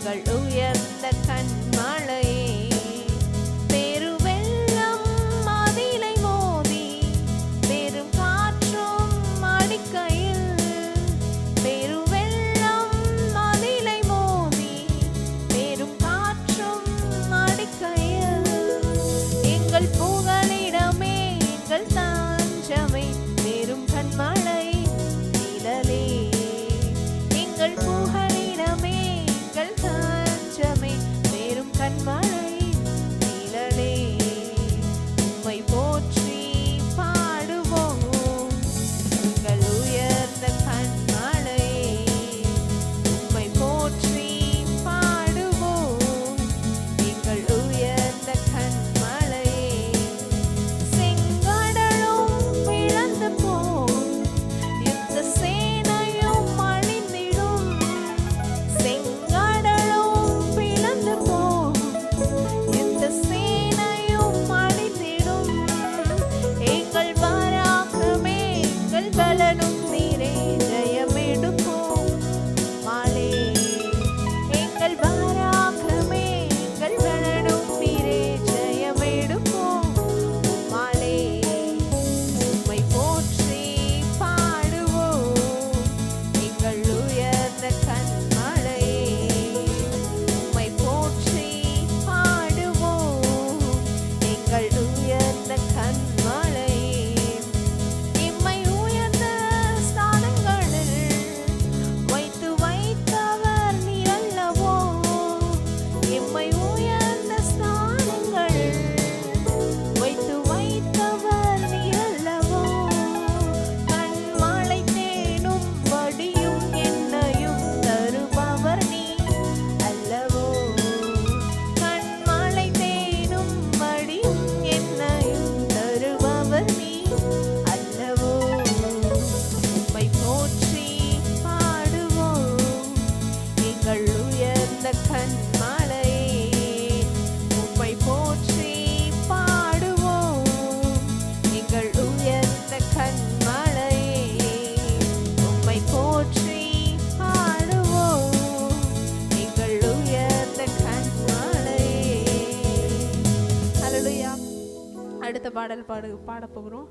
எங்கள் உயர்ந்த கண்மலையே, பெருவெள்ளம் மதிலை மோதி பெரும் காற்றும் அடிக்கையில், பெருவெள்ளம் மதிலை மோதி பெரும் காற்றும் அடிக்கையில், எங்கள் புகலிடமே எங்கள் தஞ்சமே பெரும் கண்மலை நிழலே, எங்கள் புகலிடமே எங்கள் தஞ்சமே பெரும் கண்மலை நிழலே, உம்மை போற்றி பாடுவோம் எங்கள் உயர்ந்த கண்மலையே, உம்மை போற்றி பாடுவோம் எங்கள் உயர்ந்த கண்மலையே. செங்கடலும் பிளந்து போம், யுத்த சேனையும் அழிந்திடும், செங்கடலும் பிளந்து போம், யுத்த சேனையும் அழிந்திடும், எங்கள் பராக்கிரமே எங்கள் பலனும் நீரே, ஜெயமெடுப்போம் மாலே, எங்கள் பராக்கிரமே எங்கள் பலனும் நீரே, ஜெயமெடுப்போம் மாலே, உம்மை போற்றி பாடுவோம் எங்கள் உயர்ந்த கண்மலையே, உம்மை போற்றி பாடுவோம் எங்கள் உயர்ந்த கண்மலையே. எம்மை உயர்ந்த ஸ்தானங்களில் வைத்து வைத்தவர் நீரல்லவோ, எம்மை உயர்ந்த ஸ்தானங்களில் வைத்து வைத்தவர் நீரல்லவோ, கண்மலை தேனும் வடியும் என்னையும் தருபவர் நீ அல்லவோ, கண்மலை தேனும் வடியும் என்னையும் தருபவர் நீ அல்லவோ, உம்மை போற்றி பாடுவோம் எங்கள் உயர்ந்த கண்மலையே, உம்மை போற்றி பாடுவோம் எங்கள் உயர்ந்த கண்மலையே, உம்மை போற்றி பாடுவோம் எங்கள் உயர்ந்த கண்மலையே. ஹல்லேலூயா. அடுத்த பாடல் பாட போகிறோம்.